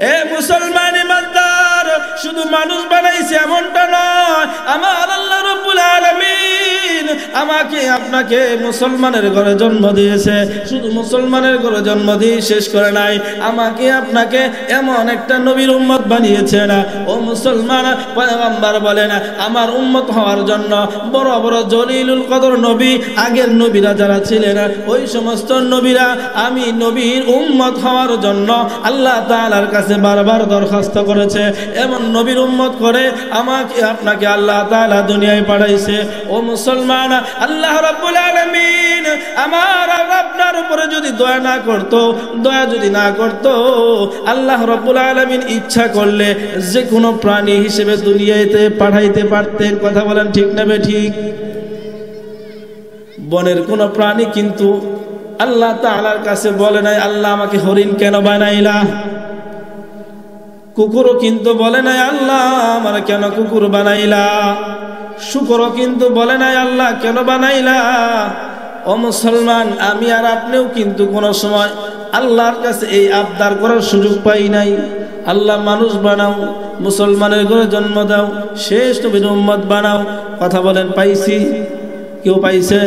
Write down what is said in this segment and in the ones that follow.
এ মুসলমান ইমানদার, শুধু মানুষ বানাইছে এমনটা নয়, আমার আল্লাহ রাব্বুল আলামিন আমাকে আপনাকে মুসলমানের ঘরে জন্ম দিয়েছে। শুধু মুসলমানের ঘরে জন্ম দিয়ে শেষ করে নাই, আমাকে আপনাকে এমন একটা নবীর উম্মত বানিয়েছে না। ও মুসলমান, পয়গম্বর বলেন আমার উম্মত হওয়ার জন্য বড় বড় জলিলুল কদর নবী, আগের নবীরা যারা ছিলেন ওই সমস্ত নবীরা আমি নবীর উম্মত হওয়ার জন্য আল্লাহ তাআলার কাছে বারবার দরখাস্ত করেছে। এমন নবীর উম্মত করে আমাকে আপনাকে আল্লাহ তাআলা দুনিয়ায় পাঠাইছে। ও মুসলমান, আল্লাহ রাব্বুল আলামিন আমার আর আপনার উপরে যদি দয়া যদি না করত, আল্লাহ রাব্বুল আলামিন ইচ্ছা করলে যে কোনো প্রাণী হিসেবে দুনিয়াতে পাঠাইতে পারতেন। কথা বলেন ঠিক না ঠিক? বনের কোন প্রাণী কিন্তু আল্লাহ তাআলার কাছে বলে নাই আল্লাহ আমাকে হরিণ কেন বানাইলা। কুকুরও কিন্তু বলে নাই আল্লাহ আমার কেন কুকুর বানাইলা। শুকরও কিন্তু বলে নাই আল্লাহ কেন বানাইলা। ও মুসলমান, আমি আর আপনিও কিন্তু কোনো সময় আল্লাহর কাছে এই আবদার করার সুযোগ পাই নাই। আল্লাহ মানুষ বানাও, মুসলমানের ঘরে জন্ম দাও, শেষ নবীর উম্মত বানাও। কথা বলেন পাইছি? কেউ পাইছে?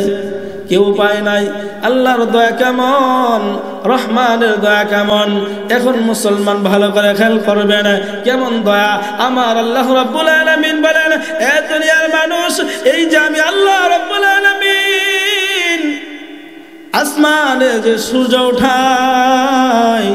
কেউ পায় নাই। আল্লাহর দয়া কেমন, রহমানের দয়া কেমন, এখন মুসলমান ভালো করে খেয়াল করবেন কেমন দয়া। আমার আল্লাহ রাব্বুল আলামিন বলেন, এ দুনিয়ার মানুষ, এই যে আমি আল্লাহ রাব্বুল আলামিন আসমানে যে সূর্য উঠাই,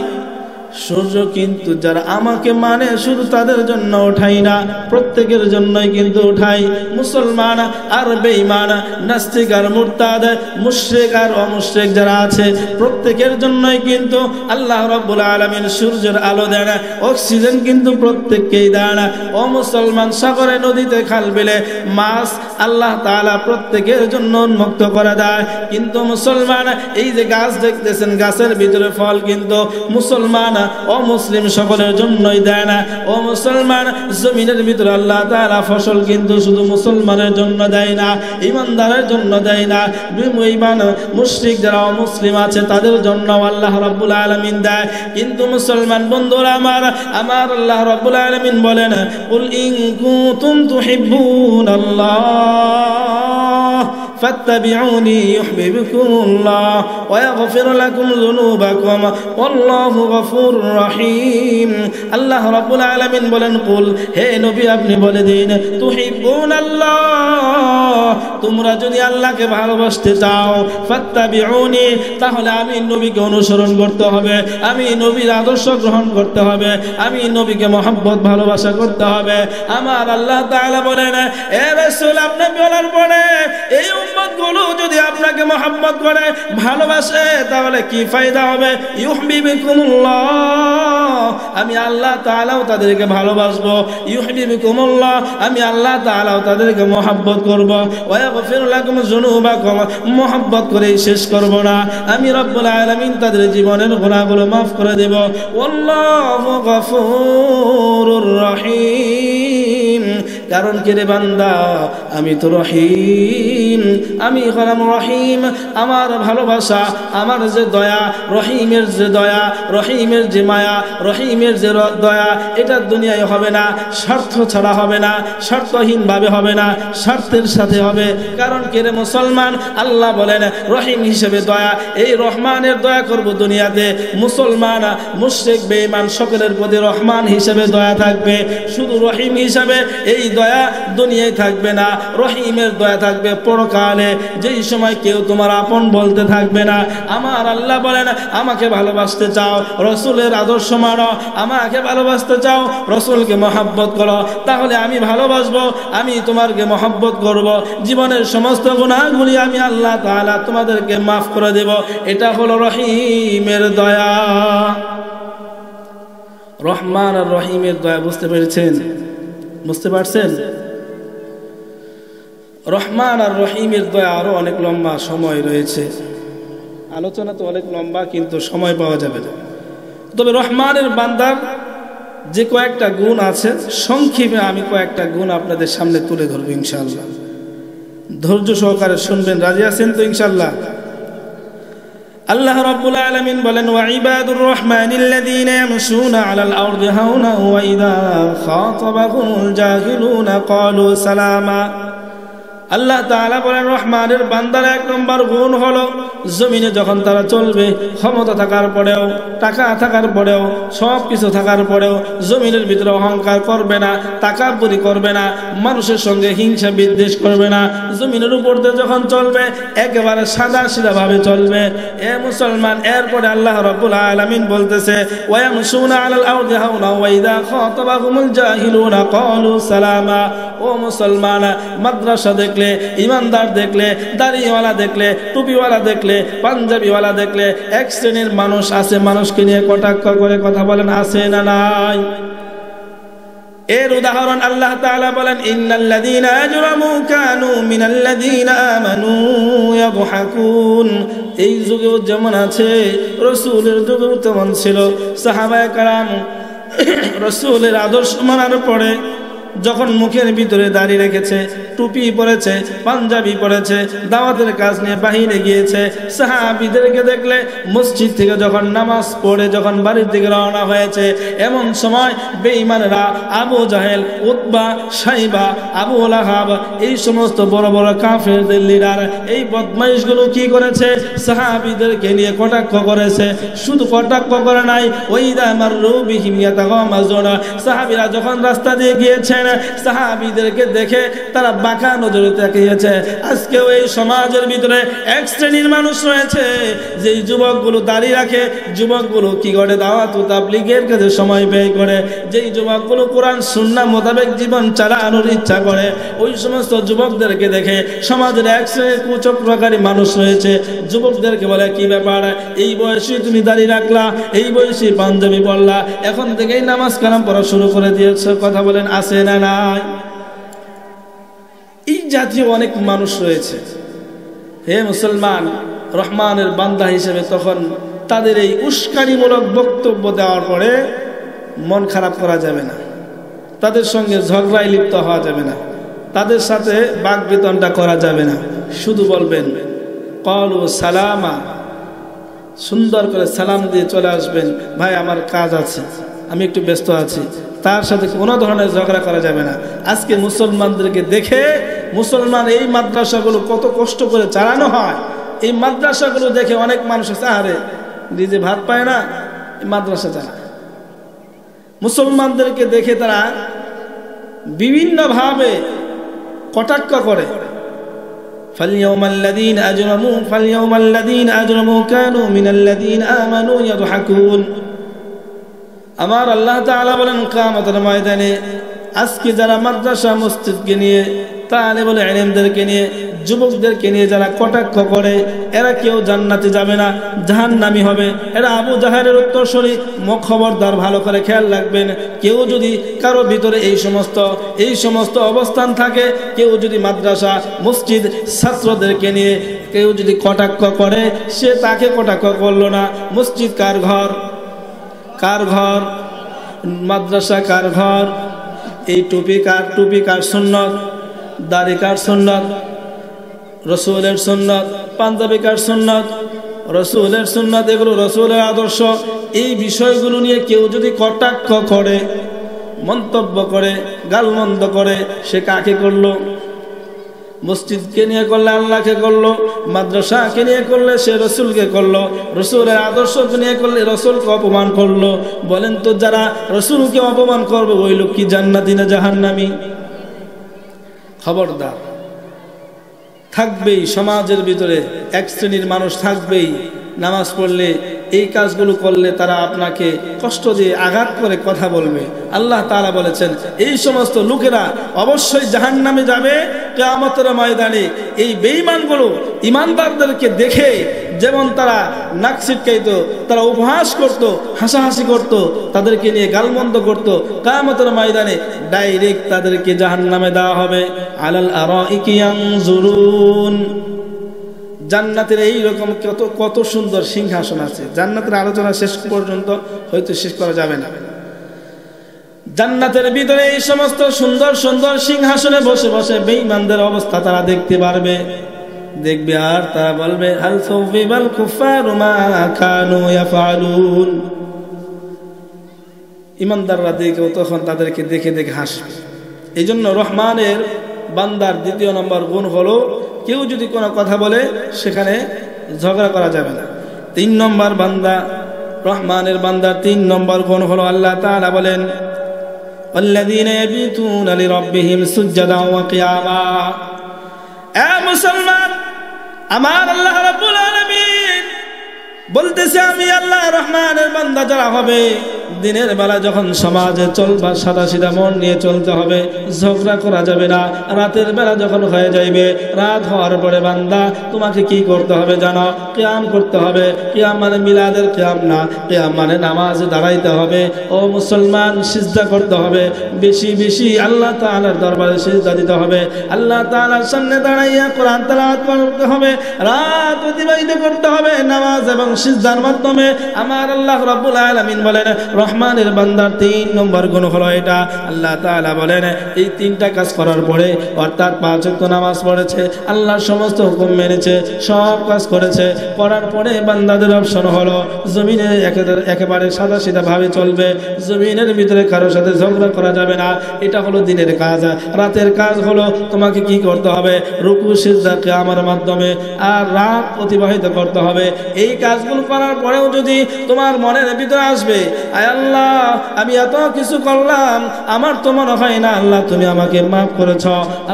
সূর্য কিন্তু যারা আমাকে মানে শুধু তাদের জন্য উঠাই না, প্রত্যেকের জন্যই কিন্তু উঠাই। মুসলমান আর বেঈমান, নাস্তিক আর মুরতাদ, মুশরিক আর অমুশরিক যারা আছে প্রত্যেকের জন্যই কিন্তু আল্লাহ রাব্বুল আলামিন সূর্যের আলো দেন, অক্সিজেন কিন্তু প্রত্যেককেই দেন। ও মুসলমান, সাগরে নদীতে খাল বিলে মাছ আল্লাহ তাআলা প্রত্যেকের জন্য উন্মুক্ত করে দেয়। কিন্তু মুসলমান, এই যে গাছ দেখতেছেন, গাছের ভিতরে ফল কিন্তু মুসলমান অমুসলিম সকলের জন্যই দেয় না। ও মুসলমান, জমিনের ভিতরে আল্লাহ তাআলা ফসল কিন্তু শুধু মুসলমানের জন্য দেয় না, ইমানদারের জন্য দেয় না। বেঈমান মুশরিক যারা অমুসলিম আছে তাদের জন্য আল্লাহ রাব্বুল আলামিন দেয়। কিন্তু মুসলমান বন্ধুরা আমার আল্লাহ রাব্বুল আলামিন বলেন, কুল ইন কুনতুম তুহিব্বুনাল্লাহ ফাত্তাবিউনি ইউহিব্বুকুমুল্লাহ ওয়া ইয়াগফির লাকুম যুনুবাকুম ওয়াল্লাহু গফুরুর রহিম। আল্লাহ রাব্বুল আলামিন বলেন, কুল, হে নবী আপনি বলে দিন, তুহিব্বুনাল্লাহ, তোমরা যদি আল্লাহকে ভালোবাসতে চাও, ফাত্তাবিউনি, তাহলে আমি নবীকে অনুসরণ করতে হবে, আমি নবীর আদর্শ গ্রহণ করতে হবে, আমি নবীকে মহব্বত ভালোবাসা করতে হবে। আমার আল্লাহ তাআলা বলেন, এ রাসূল আপনি বলার পরে এই উম্মতগুলো যদি আপনাকে মহব্বত করে, ভালোবাসে, তাহলে কি ফায়দা হবে? ইউহিব্বুকুমুল্লাহ, আমি আল্লাহ তাআলাও তাদেরকে ভালোবাসবো। ইউহিব্বুকুমুল্লাহ, আমি আল্লাহ তাআলাও তাদেরকে মহব্বত করব। ওয়া ইয়াগফির লাকুম যুনুবাকুম, মহব্বত করে শেষ করব না, আমি রব্বুল আলামিন তাদের জীবনের গুনাহগুলো maaf করে দেব। আল্লাহু গফুরুর রহিম। কারণ কি রে বান্দা, আমি তো রহিম, আমি হলাম রহিম। আমার ভালোবাসা, আমার যে দয়া, রহিমের যে দয়া, রহিমের যে মায়া, রহিমের যে দয়া, এটা দুনিয়ায় হবে না, স্বার্থ ছাড়া হবে না, স্বার্থহীন ভাবে হবে না, স্বার্থের সাথে হবে। কারণ কে রে মুসলমান, আল্লাহ বলেন রহিম হিসেবে দয়া, এই রহমানের দয়া করব দুনিয়াতে। মুসলমান মুশরিক বেঈমান সকলের প্রতি রহমান হিসেবে দয়া থাকবে, শুধু রহিম হিসেবে এই দয়া দুনিয়ায় থাকবে না, রহিমের দয়া থাকবে পরকালে, যেই সময় কেউ তোমার আপন বলতে থাকবে না। আমার আল্লাহ বলেন, আমাকে ভালোবাসতে চাও, রসুলের আদর্শ মানো, আমাকে ভালোবাসতে চাও, রসুলকে মহব্বত করো, তাহলে আমি ভালোবাসবো, আমি তোমাকে মহব্বত করব, জীবনের সমস্ত গুনাহগুলি আমি আল্লাহ তাআলা তোমাদেরকে মাফ করে দেব। এটা হলো রহিমের দয়া। রহমান আর রহিমের দয়া বুঝতে পেরেছেন? বুঝতে পারছেন? রহমান আর রহিমের দয়া আরো অনেক লম্বা সময় রয়েছে, আলোচনা তো অনেক লম্বা, কিন্তু সময় পাওয়া যাবে না। তবে রহমানের বান্দার যে কয়েকটা গুণ আছে, সংক্ষেপে আমি কয়েকটা গুণ আপনাদের সামনে তুলে ধরবো ইনশাআল্লাহ। ধৈর্য সহকারে শুনবেন, রাজি আছেন তো ইনশাআল্লাহ? আল্লাহ রাব্বুল আলামিন বলেন ওয়া ইবাদুর রহমানিল্লাযীনা ইয়ামশুনা আলাল আরদি হাওনা ওয়া ইযা খাতাবাহুমুল জাহিলুনা ক্বালু সালামা। আল্লাহ তাআলা বলেন রহমানের বান্দার এক নম্বর গুণ হলো জমিনে যখন তারা চলবে, ক্ষমতা থাকার পরেও, টাকা থাকার পরেও, সব কিছু থাকার পরেও জমিনের ভিতরে অহংকার করবে না, তাকাব্বুরি করবে না, মানুষের সঙ্গে হিংসা বিদ্বেষ করবে না। জমিনের উপর দিয়ে যখন চলবে একেবারে সাদা সিধা ভাবে চলবে। এ মুসলমান, এরপরে আল্লাহ রাব্বুল আলামিন বলতেছে ওয়া ইয়ামশুনা আলাল আরদি হাওনা ওয়া ইযা খাতাবাহুমুল জাহিলুনা ক্বালু সালামা। ও মুসলমান, মাদ্রাসা দেখলে, ইমানদার দেখলে, দাড়িওয়ালা দেখলে, টুপিওয়ালা দেখলে, পাঞ্জাবিওয়ালা দেখলে এক শ্রেণীর মানুষ আছে, মানুষকে নিয়ে কটাক্ষ করে কথা বলেন, আছে না নাই? এর উদাহরণ আল্লাহ তাআলা বলেন ইন্নাল্লাযীনা আজরামু কানু মিনাল্লাযীনা আমানু ইয়াদহাকুন। এই যুগেও যেমন আছে, রাসূলের যুগেও তেমন ছিল। সাহাবায়ে কেরাম রাসূলের আদর্শ মানার পরে যখন মুখের ভিতরে দাড়ি রেখেছে, টুপি পরেছে, পাঞ্জাবি পরেছে, দাওয়াতের কাজ নিয়ে বাহিরে গিয়েছে, সাহাবীদেরকে দেখলে মসজিদ থেকে যখন নামাজ পড়ে যখন বাড়ির দিকে রওনা হয়েছে, এমন সময় বেঈমানরা আবু জাহেল, উতবা, শাইবা, আবু লাহাব, এই সমস্ত বড় বড় কাফেরদের লিডার, এই বদমাইশগুলো কি করেছে? সাহাবীদেরকে নিয়ে কটাক্ষ করেছে। শুধু কটাক্ষ করে নাই, ওয়াইদা মাররু বিহিম ইয়াতাগামাজুনা। সাহাবীরা যখন রাস্তা দিয়ে গিয়েছেন, সাহাবীদেরকে দেখে তারা বাঁকা নজরে তাকিয়েছে। আজকেও এই সমাজের ভিতরে এক শ্রেণীর মানুষ রয়েছে, যে যুবকগুলো দাড়ি রাখে, যুবকগুলো কি করে? দাওয়াত ও তাবলীগের কাজে সময় ব্যয় করে। যেই যুবকগুলো কোরআন সুন্নাহ মোতাবেক জীবন চালানোর ইচ্ছা করে, ওই সমস্ত যুবকদেরকে দেখে সমাজের এক শ্রেণীর কুচক্রকারী মানুষ রয়েছে। যুবকদেরকে বলে, কি ব্যাপার, এই বয়সে তুমি দাড়ি রাখলা, এই বয়সে পাঞ্জাবি পরলা, এখন থেকেই নামাজ কালাম পড়া শুরু করে দিয়েছে। কথা বলেন, আছে না নাই? এই জাতীয় অনেক মানুষ রয়েছে। হে মুসলমান, রহমানের বান্দা হিসেবে তখন তাদের এই উস্কানিমূলক বক্তব্য দেওয়ার পরে মন খারাপ করা যাবে না, তাদের সঙ্গে ঝগড়ায় লিপ্ত হওয়া যাবে না, তাদের সাথে বাকবিতণ্ডা করা যাবে না। শুধু বলবেন ক্বালু সালামা, সুন্দর করে সালাম দিয়ে চলে আসবেন, ভাই আমার কাজ আছে, আমি একটু ব্যস্ত আছি। তার সাথে কোনো ধরনের ঝগড়া করা যাবে না। আজকে মুসলমানদেরকে দেখে, মুসলমান এই মাদ্রাসাগুলো কত কষ্ট করে চালানো হয়, এই মাদ্রাসাগুলো দেখে অনেক মানুষ আছে, আরে নিজে ভাত পায় না, এই মাদ্রাসা চালায়। মুসলমানদেরকে দেখে তারা বিভিন্নভাবে কটাক্ষ করে। ফালইয়াউমাল্লাযীনা আজরামু কানু মিনাল্লাযীনা আমানু ইয়াদহাকুন। আমার আল্লাহ তাআলা বলেন কিয়ামতের ময়দানে আজকে যারা মাদ্রাসা মসজিদকে নিয়ে, তালেবুল ইলমদেরকে নিয়ে, যুবকদেরকে নিয়ে যারা কটাক্ষ করে, এরা কেউ জান্নাতে যাবে না, জাহান্নামী হবে। এরা আবু জাহেলের উত্তরসূরি। খবরদার, ভালো করে খেয়াল রাখবেন। কেউ যদি কারো ভিতরে এই সমস্ত অবস্থান থাকে, কেউ যদি মাদ্রাসা মসজিদ ছাত্রদেরকে নিয়ে কেউ যদি কটাক্ষ করে, সে তাকে কটাক্ষ করলো না। মসজিদ কার ঘর? কার ঘর? মাদ্রাসা কার ঘর? এই টুপি কার সুন্নত? দাড়ি কার সুন্নত? রসুলের সুন্নত। পাঞ্জাবি কার সুন্নত? রসুলের সুন্নত। এগুলো রসুলের আদর্শ। এই বিষয়গুলো নিয়ে কেউ যদি কটাক্ষ করে, মন্তব্য করে, গালমন্দ করে, সে কাকে করলো? মসজিদকে নিয়ে করলে আল্লাহকে করলো, মাদ্রাসাকে নিয়ে করলে সে রসুলকে করলো, রসুলের আদর্শকে নিয়ে করলে রসুলকে অপমান করলো। বলেন তো, যারা রসুলকে অপমান করবে ওই লোক কি জান্নাতি না জাহান্নামী? খবরদার, থাকবেই সমাজের ভিতরে এক শ্রেণীর মানুষ থাকবেই, নামাজ পড়লে এই কাজগুলো করলে তারা আপনাকে কষ্ট দিয়ে আঘাত করে কথা বলবে। আল্লাহ তাআলা বলেছেন এই সমস্ত লোকেরা অবশ্যই জাহান্নামে যাবে কিয়ামতের ময়দানে। এই বেঈমানগুলো ইমানদারদেরকে দেখে যেমন তারা নাক ছিটকাইতো, তারা উপহাস করত, হাসাহাসি করত, তাদেরকে নিয়ে গালমন্দ করত, কিয়ামতের ময়দানে ডাইরেক্ট তাদেরকে জাহান্নামে দেওয়া হবে। আলাল আরাইকি ইয়ানজুরুন। জান্নাতের এইরকম কত সুন্দর সিংহাসন আছে। জান্নাতের আলোচনা শেষ পর্যন্ত হয়তো শেষ করা যাবে না। জান্নাতের ভিতরে এই সমস্ত সুন্দর সুন্দর সিংহাসনে বসে বসে বেঈমানদের অবস্থা তারা দেখতে পারবে। দেখবে আর তারা বলবে হাল সুবিবাল কুফারু মা কানু ইয়াফআলুন। ইমানদাররা দেখে তখন তাদেরকে দেখে দেখে হাসবে। এই জন্য রহমানের বান্দার দ্বিতীয় নম্বর গুণ হলো কেউ যদি কোনো কথা বলে সেখানে ঝগড়া করা যাবে না। 3 নম্বর বান্দা রহমানের বান্দার 3 নম্বর গুণ হলো আল্লাহ তাআলা বলেন আল্লাযীনা ইয়াবিতুনা লিরাব্বিহিম সুজদান ওয়া কিয়ামা। এ মুসলমান, আমার আল্লাহ রাব্বুল আলামিন বলতেছে আমি আল্লাহ রহমানের বান্দা যারা হবে দিনের বেলা যখন সমাজে চলবা সাদা সিধা মন নিয়ে চলতে হবে, ঝগড়া করা যাবে না। রাতের বেলা যখন হয়ে যাইবে, রাত হওয়ার পরে বান্দা তোমাকে কি করতে হবে জানো? কিয়াম করতে হবে। কিয়াম মানে মিলাদের কিয়াম না, কিয়াম মানে নামাজে দাঁড়াইতে হবে। ও মুসলমান, সিজদা করতে হবে, বেশি বেশি আল্লাহ তাআলার দরবারে সিজদা দিতে হবে। আল্লাহ তাআলার সামনে দাঁড়াইয়া কোরআন তেলাওয়াত করতে হবে, রাত অতিবাহিত করতে হবে নামাজ এবং সিজদার মাধ্যমে। আমার আল্লাহ রাব্বুল আলামিন বলেন রহমানের বান্দার 3 নম্বর গুণ হলো এটা। আল্লাহ তাআলা বলেন এই 3টা কাজ করার পরে, অর্থাৎ 5 ওয়াক্ত নামাজ পড়েছে, আল্লাহর সমস্ত হুকুম মেনেছে, সব কাজ করেছে, করার পরে বান্দাদের অপশন হলো জমিনে একেবারে সাদা সিধা ভাবে চলবে, জমিনের ভিতরে কারোর সাথে ঝগড়া করা যাবে না। এটা হলো দিনের কাজ। রাতের কাজ হলো তোমাকে কি করতে হবে? রুকু সিজদা কিয়ামের মাধ্যমে আর রাত অতিবাহিত করতে হবে। এই কাজগুলো করার পরেও যদি তোমার মনের ভিতরে আসবে আয় আল্লাহ আমি এত কিছু করলাম, আমার তো মনে হয় না আল্লাহ তুমি আমাকে মাফ করেছ।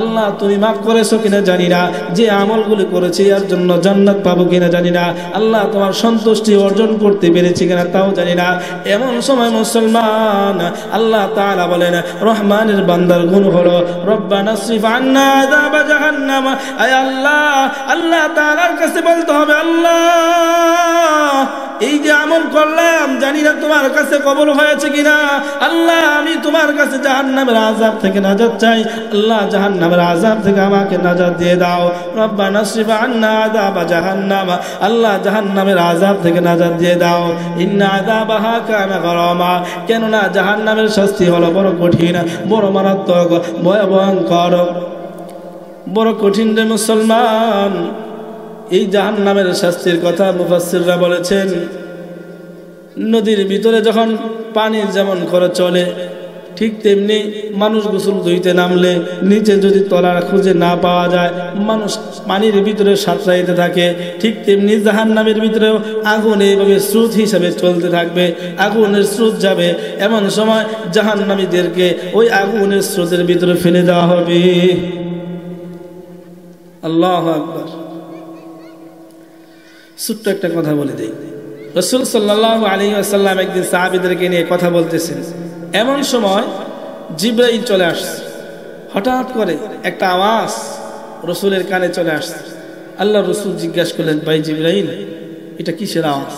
আল্লাহ তুমি মাফ করেছো কিনা জানি না, যে আমলগুলি করেছি এর জন্য জান্নাত পাবো কিনা জানি না, আল্লাহ তোমার সন্তুষ্টি অর্জন করতে পেরেছি কিনা তাও জানি না। এমন সময় মুসলমান আল্লাহ তাআলা বলেন রহমানের বান্দার গুণ হলো রব্বানা আসরিফ আন্না আযাবা জাহান্নাম। আয় আল্লাহ, আল্লাহ তাআলার কাছে বলতে হবে আল্লাহ এই যে আমল করলাম জানি না তোমার কাছে কবুল হয়েছে কিনা। আল্লাহ আমি তোমার কাছে জাহান্নামের আযাব থেকে নাজাত চাই। আল্লাহ জাহান্নামের আযাব থেকে আমাকে নাজাত দিয়ে দাও। রব্বানা আসরিফ আন্না আযাবা জাহান্নাম। আল্লাহ জাহান্নামের আযাব থেকে নাজাত দিয়ে দাও। ইন্না আযাবাহা কানা গরামা। কেননা জাহান্নামের শাস্তি হলো বড় কঠিন, বড় মারাত্মক, ভয়ঙ্কর, বড় কঠিন রে মুসলমান। এই জাহান্নামের শাস্তির কথা মুফাসসিররা বলেছেন নদীর ভিতরে যখন পানি যেমন করে চলে ঠিক তেমনি মানুষ গোসল ধুইতে নামলে নিচে যদি তলা খুঁজে না পাওয়া যায় মানুষ পানির ভিতরে সাঁতরাইতে থাকে, ঠিক তেমনি জাহান্নামের ভিতরেও আগুন এইভাবে স্রোত হিসাবে চলতে থাকবে, আগুনের স্রোত যাবে। এমন সময় জাহান্নামীদেরকে ওই আগুনের স্রোতের ভিতরে ফেলে দেওয়া হবে। আল্লাহু আকবার। ছোট্ট একটা কথা বলে দেই, রাসূল সাল্লাল্লাহু আলাইহি ওয়াসাল্লাম একদিন সাহাবীদেরকে নিয়ে কথা বলতেছেন, এমন সময় জিবরাইল চলে আসছে। হঠাৎ করে একটা আওয়াজ রাসূলের কানে চলে আসছে। আল্লাহ রাসূল জিজ্ঞাসা করলেন ভাই জিবরাইল এটা কিসের আওয়াজ?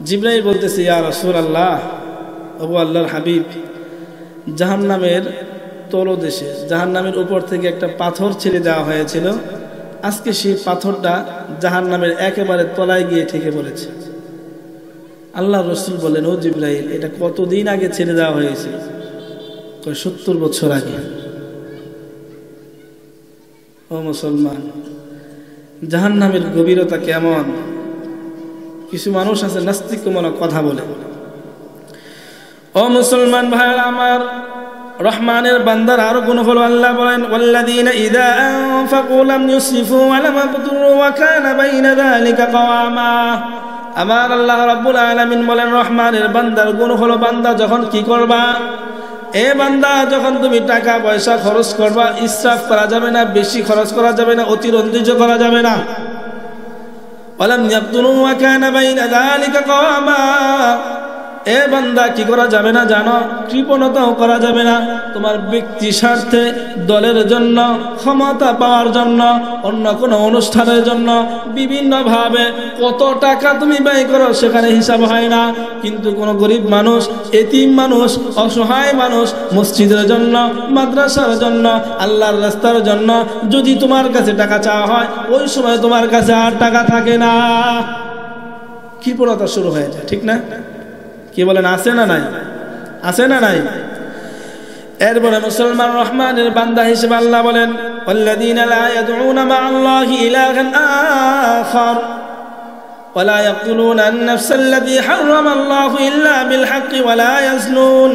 জিবরাইল বলতেছে ইয়া রাসূলুল্লাহ, ওগো আল্লাহর হাবিব, জাহান্নামের তলদেশে জাহান্নামের উপর থেকে একটা পাথর ছেড়ে দেওয়া হয়েছিল, আজকে সেই পাথরটা জাহান্নামের একেবারে তলায় গিয়ে ঠেকে পড়েছে। আল্লাহ রাসূল বলেন ও জিবরাইল এটা কতদিন আগে ছেড়ে দেওয়া হয়েছে? 70 বছর আগে। ও মুসলমান, জাহান্নামের গভীরতা কেমন! কিছু মানুষ আছে নাস্তিকমূলক কথা বলে। ও মুসলমান ভাইরা আমার, রহমানের বান্দার আরো গুণ হলো আল্লাহ বলেন ওয়াল্লাযীনা ইযা আনফাকু লাম ইউসরিফু ওয়া লাম ইয়াকতুরু ওয়া কানা বাইনা যালিকা কাওয়ামা। আমার আল্লাহ রাব্বুল আলামিন বলেন রহমানের বান্দার গুণ হলো বান্দা যখন কি করবা, এ বান্দা যখন তুমি টাকা পয়সা খরচ করবা ইসরাফ করা যাবে না, বেশি খরচ করা যাবে না, অতিরঞ্জিত করা যাবে না। ওয়া লাম ইয়াকতুরু ওয়া কানা বাইনা যালিকা কাওয়ামা। এ বান্দা কি করা যাবে না জানো? কৃপণতাও করা যাবে না। তোমার ব্যক্তি স্বার্থে, দলের জন্য, ক্ষমতা পাওয়ার জন্য, অন্য কোনো অনুষ্ঠানের জন্য বিভিন্নভাবে কত টাকা তুমি ব্যয় করো সেখানে হিসাব হয় না। কিন্তু কোনো গরিব মানুষ, এতিম মানুষ, অসহায় মানুষ মসজিদের জন্য, মাদ্রাসার জন্য, আল্লাহর রাস্তার জন্য যদি তোমার কাছে টাকা চাওয়া হয় ওই সময় তোমার কাছে আর টাকা থাকে না, কৃপণতা শুরু হয়ে যায়। ঠিক না? কি বলেন? আছে না নাই? আছে না নাই? এরপরে মুসলমান রহমানের বান্দা হিসেবে আল্লাহ বলেন والذين لا يدعون مع الله إلها آخر ولا يقتلون النفس التي حرم الله إلا بالحق ولا يزنون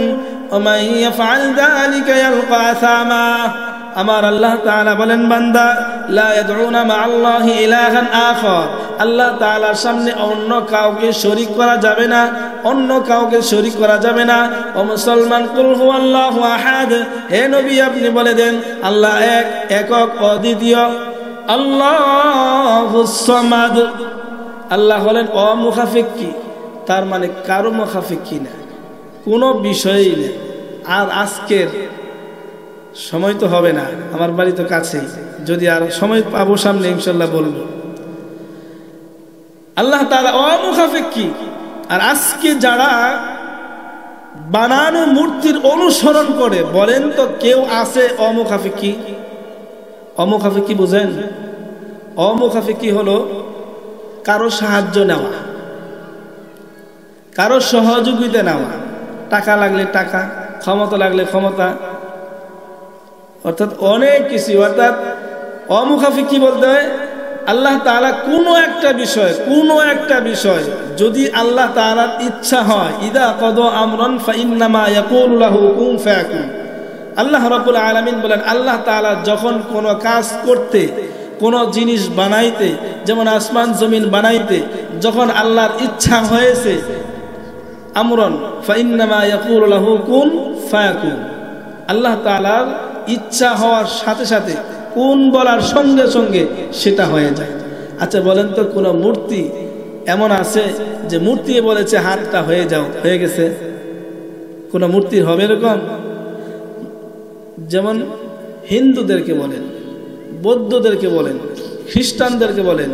ومن يفعل ذلك يلقى أثاما আমার আল্লাহ তাআলা বলেন বান্দা লা ইয়াদউনা মা আল্লাহি ইলাহান আখার আল্লাহ তাআলার সামনে অন্য কাউকে শরীক করা যাবে না অন্য কাউকে শরীক করা যাবে না ও মুসলমান কুল হুয়াল্লাহু আহাদ হে নবী আপনি বলে দেন আল্লাহ এক একক অদ্বিতীয় আল্লাহুস সামাদ আল্লাহ হলেন অমুখাফেক্ষী তার মানে কারো মুখাফেক্ষী না কোনো বিষয়ই না আর আজকের সময় তো হবে না আমার বাড়ি তো কাছেই যদি আর সময় পাবো সামনে ইনশাআল্লাহ বলবো আল্লাহ তাআলা অমুখাপেক্ষী আর আজকে যারা বানানো মূর্তির অনুসরণ করে বলেন তো কেউ আছে অমুখাপেক্ষী অমুখাপেক্ষী বুঝেন অমুখাপেক্ষী হলো কারো সাহায্য নেওয়া কারো সহযোগিতা নেওয়া টাকা লাগলে টাকা ক্ষমতা লাগলে ক্ষমতা অর্থাৎ অনেক কিছু অর্থাৎ অমুখাপেক্ষী বলতে হয় আল্লাহ তাআলা কোনো একটা বিষয় যদি আল্লাহ তাআলার ইচ্ছা হয় ইদা কদা আমরান ফাইন্নামা ইয়াকুলু লাহু কুন ফায়াকুন আল্লাহ রাব্বুল আলামিন বলেন আল্লাহ তাআলা যখন কোনো কাজ করতে কোনো জিনিস বানাইতে যেমন আসমান জমিন বানাইতে যখন আল্লাহর ইচ্ছা হয়েছে আমরান ফাইন্নামা ইয়াকুলু লাহু কুন ফায়াকুন আল্লাহ তাআলার ইচ্ছা হওয়ার সাথে সাথে কোন বলার সঙ্গে সঙ্গে সেটা হয়ে যায় আচ্ছা বলেন তো কোন মূর্তি এমন আছে যে মূর্তি বলেছে হাতটা হয়ে যাও হয়ে গেছে কোন মূর্তি হবে এরকম যেমন হিন্দুদেরকে বলেন বৌদ্ধদেরকে বলেন খ্রিস্টানদেরকে বলেন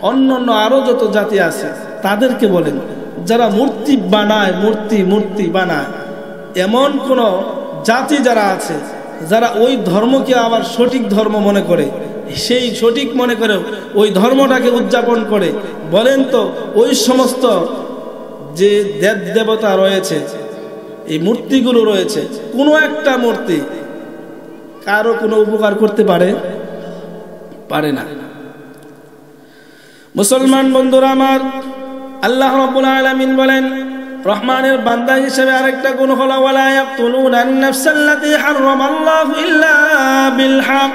অন্যান্য আরো যত জাতি আছে তাদেরকে বলেন যারা মূর্তি বানায় এমন কোন জাতি যারা আছে যারা ওই ধর্মকে আবার সঠিক ধর্ম মনে করে সেই সঠিক মনে করে ওই ধর্মটাকে উদযাপন করে বলেন তো ওই সমস্ত যে দেব দেবতা রয়েছে এই মূর্তিগুলো রয়েছে কোনো একটা মূর্তি কারো কোনো উপকার করতে পারে না মুসলমান বন্ধুরা আমার আল্লাহ রাব্বুল আলামিন বলেন রহমানের বান্দা হিসেবে আরেকটা গুণ হলো ওয়ালা ইয়াকতুলুনান নাফসাল্লাতী হারামাল্লাহু ইল্লা বিল হক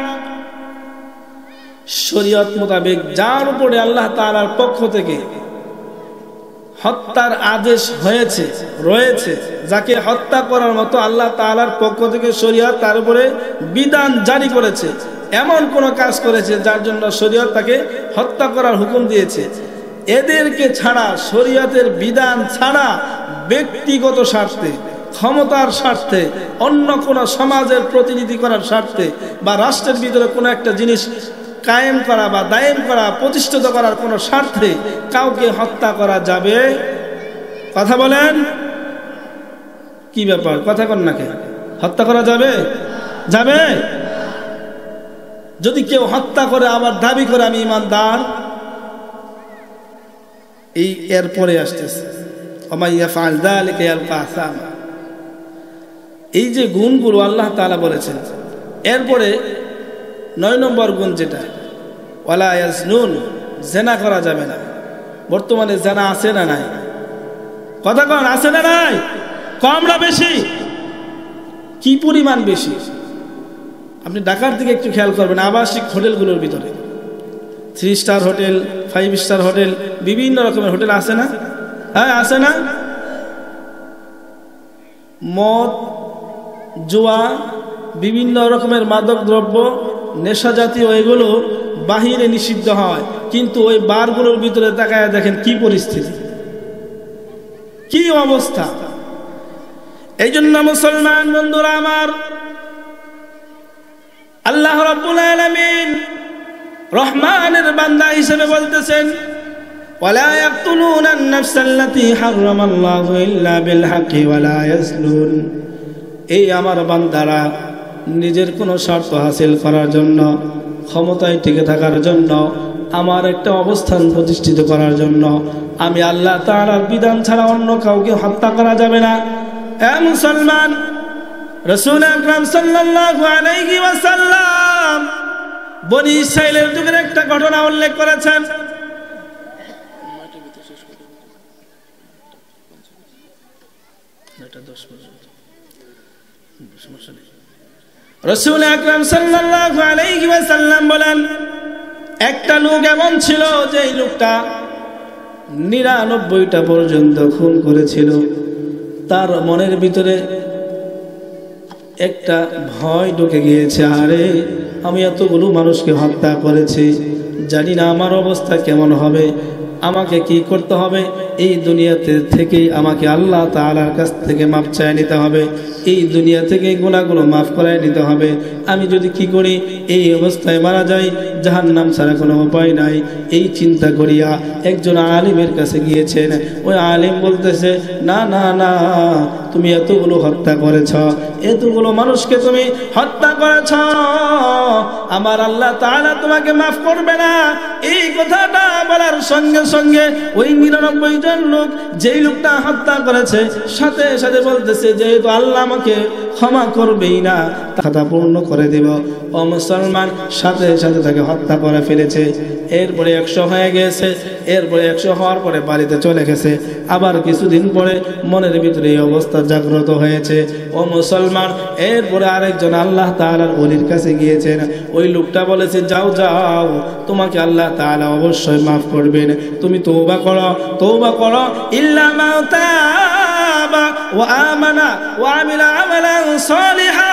শরীয়ত মোতাবেক যার উপরে আল্লাহ তাআলার পক্ষ থেকে হত্যার আদেশ রয়েছে যাকে হত্যা করার মতো আল্লাহ তাআলার পক্ষ থেকে শরীয়ত তার উপরে বিধান জারি করেছে এমন কোন কাজ করেছে যার জন্য শরীয়ত তাকে হত্যা করার হুকুম দিয়েছে এদেরকে ছাড়া শরীয়তের বিধান ছাড়া ব্যক্তিগত স্বার্থে ক্ষমতার স্বার্থে অন্য কোন সমাজের প্রতিনিধি করার স্বার্থে বা রাষ্ট্রের ভিতরে কোনো একটা জিনিস কায়েম করা বা দায়েম করা প্রতিষ্ঠিত করার কোনো স্বার্থে কাউকে হত্যা করা যাবে কথা বলেন কি ব্যাপার কথা কন না কে হত্যা করা যাবে যদি কেউ হত্যা করে আবার দাবি করে আমি ঈমানদার এই এরপরে আসতেছে ওয়া ইয়াফআল যালিকা ইয়ালকা আসামা এই যে গুণগুলো আল্লাহ তাআলা বলেছেন এরপরে 9 নম্বর গুণ যেটা ওয়ালা ইয়াজনুন জিনা করা যাবে না বর্তমানে জিনা আছে না নাই কথা কোন আছে না নাই কম না বেশি কি পরিমাণ বেশি আপনি ঢাকার দিকে একটু খেয়াল করবেন আবাসিক হোটেলগুলোর ভিতরে 3 স্টার হোটেল 5 স্টার হোটেল বিভিন্ন রকমের হোটেল আছে না হ্যাঁ আছে না মদ জুয়া বিভিন্ন রকমের মাদক দ্রব্য নেশা জাতীয় এগুলো বাহিরে নিষিদ্ধ হয় কিন্তু ওই বারগুলোর ভিতরে তাকায় দেখেন কি পরিস্থিতি কি অবস্থা এই জন্য মুসলমান বন্ধুরা আমার আল্লাহ রাব্বুল আলামিন রহমানের বান্দা হিসেবে বলতেছেন ওয়ালা ইয়াকতুলুনান নাফসাল্লাতী হারামাল্লাহু ইল্লা বিল হাক্কি ওয়ালা ইয়াজনুন এই আমার বান্দারা নিজের কোনো স্বার্থ হাসিল করার জন্য ক্ষমতায় টিকে থাকার জন্য আমার একটা অবস্থান প্রতিষ্ঠিত করার জন্য আমি আল্লাহ তাআলার বিধান ছাড়া অন্য কাউকে হত্যা করা যাবে না হে মুসলমান রাসূল আকরাম সাল্লাল্লাহু আলাইহি ওয়াসাল্লাম বনি ইসরাইলের যুগের একটা ঘটনা উল্লেখ করেছেন। রাসূল আকরাম সাল্লাল্লাহু আলাইহি ওয়াসাল্লাম বলেন, একটা লোক এমন ছিল যে লোকটা 99টা পর্যন্ত খুন করেছিল। তার মনের ভিতরে একটা ভয় ঢুকে গিয়েছে, আরে আমি এতগুলো মানুষকে হত্যা করেছি, জানি না আমার অবস্থা কেমন হবে, আমাকে কি করতে হবে, এই দুনিয়াতে থেকে আমাকে আল্লাহ তাআলার কাছ থেকে মাপ চাই নিতে হবে, এই দুনিয়া থেকে গুনাহগুলো মাফ করায় নিতে হবে। আমি যদি কি করি এই অবস্থায় মারা যাই, জাহান্নাম ছাড়া কোনো উপায় নাই। এই চিন্তা করিয়া একজন আলিমের কাছে গিয়েছেন। ওই আলিম বলতেছে, না না না, তুমি এতগুলো হত্যা করেছ, এতগুলো মানুষকে তুমি হত্যা করেছ, আমার আল্লাহ তাআলা তোমাকে মাফ করবে না। এই কথাটা বলার সঙ্গে সঙ্গে ওই 99 জন লোক, যেই লোকটা হত্যা করেছে, সাথে সাথে বলতেছে, যেহেতু আল্লাহ আমাকে ক্ষমা করবেই না, খাতা পূর্ণ করে দেব। ও মুসলমান, সাথে সাথে তাকে হত্যা করে ফেলেছে। এরপরে 100 হয়ে গেছে। এরপরে 100 হওয়ার পরে বাড়িতে চলে গেছে। আবার কিছুদিন পরে মনের ভিতরে এই অবস্থা জাগ্রত হয়েছে। ও মুসলমান, এরপরে আরেকজন আল্লাহ তাআলার ওলির কাছে গিয়েছেন। ওই লোকটা বলেছে, যাও যাও, তোমাকে আল্লাহ তাআলা অবশ্যই মাফ করবেন, তুমি তওবা করো, তওবা করো। ইল্লা মা তাবা ওয়া আমানা ওয়া আমিলা আমালান সালিহা।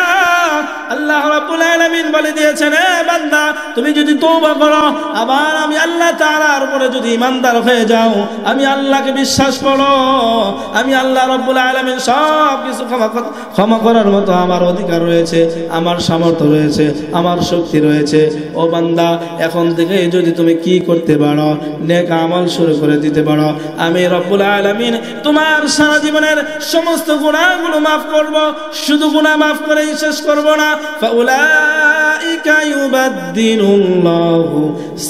আল্লাহ রাব্বুল আলামিন বলে দিয়েছেন, এ বান্দা, তুমি যদি তওবা করো, আবার আমি আল্লাহ তাআলার উপরে যদি ঈমানদার হয়ে যাও, আমি আল্লাহকে বিশ্বাস করো, আমি আল্লাহ রাব্বুল আলামিন সব কিছু ক্ষমা করার মতো আমার অধিকার রয়েছে, আমার সামর্থ্য রয়েছে, আমার শক্তি রয়েছে। ও বান্দা, এখন থেকে যদি তুমি কি করতে পারো, নেক আমল শুরু করে দিতে পারো, আমি রব্বুল আলামিন তোমার সারা জীবনের সমস্ত গুনাহগুলো মাফ করব। শুধু গুনাহ মাফ করেই শেষ করব না, ফাউলাইকা ইউবাদদিলুল্লাহু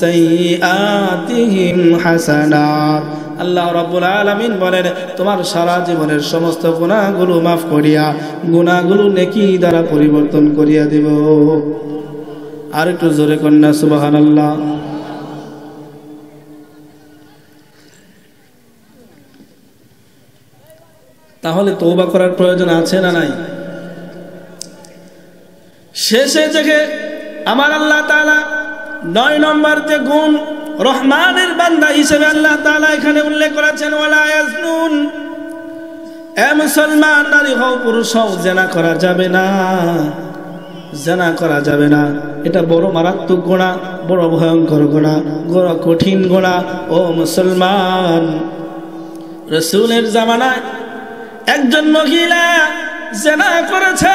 সাইয়্যাতিহিম হাসানাত। আল্লাহ রাব্বুল আলামিন বলেন, তোমার সারা জীবনের সমস্ত গুনাহগুলো মাফ করিয়া গুনাহগুলো নেকি দ্বারা পরিবর্তন করিয়া দেব। আর একটু জোরে কন্যা সুবহানাল্লাহ। তাহলে তওবা করার প্রয়োজন আছে না নাই? শেষে থেকে আমার আল্লাহ তাআলা 9 নম্বর যে গুণ রহমানের বান্দা হিসেবে আল্লাহ তাআলা এখানে উল্লেখ করেছেন, ওয়ালা ইয়াজনুন। এ মুসলমান, নারী হও পুরুষ হও, জিনা করা যাবে না, জিনা করা যাবে না। এটা বড় মারাত্মক গুনাহ, বড় ভয়ঙ্কর গুনাহ, বড় কঠিন গুনাহ। ও মুসলমান, রাসূলের জামানায় একজন মহিলা জিনা করেছে।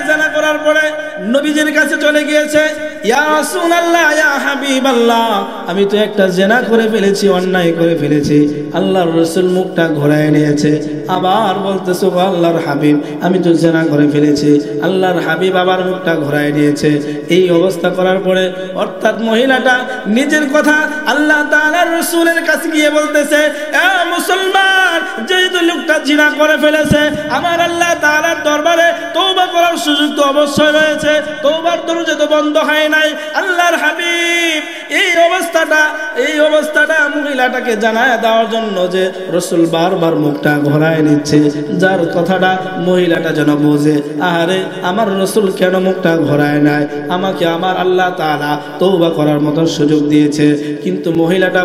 জিনা করার পরে নবীজির কাছে চলে গিয়েছে, ইয়া রাসূলুল্লাহ, ইয়া হাবিবাল্লাহ, আমি তো একটা জিনা করে ফেলেছি, অন্যায় করে ফেলেছি। আল্লাহর রাসূল মুখটা ঘোরায় নিয়েছে, আবার বলতেছে, ও আল্লাহর হাবিব, আমি তো জিনা করে ফেলেছি। আল্লাহর হাবিব আবার মুখটা ঘোরায় নিয়েছে। এই অবস্থা করার পরে অর্থাৎ মহিলাটা নিজের কথা আল্লাহ তাআলার রাসূলের কাছে গিয়ে বলতেছে, এ মুসলমান, যেহেতু লোকটা জিনা করে ফেলেছে, আমার আল্লাহ তাআলার দরবারে তওবা করার সুযোগ তো অবশ্যই রয়েছে, তওবার দরজা তো বন্ধ হয় নাই। আল্লাহর হাবিব এই অবস্থাটা মহিলাটাকে জানায় দেওয়ার জন্য যে রাসূল বারবার মুখটা ঘোরায় নিচ্ছে, যার কথাটা মহিলাটা যেন বোঝে, আরে আমার রাসূল কেন মুখটা ঘোরায় নাই, আমাকে আমার আল্লাহ তাআলা তওবা করার মতো সুযোগ দিয়েছে। কিন্তু মহিলাটা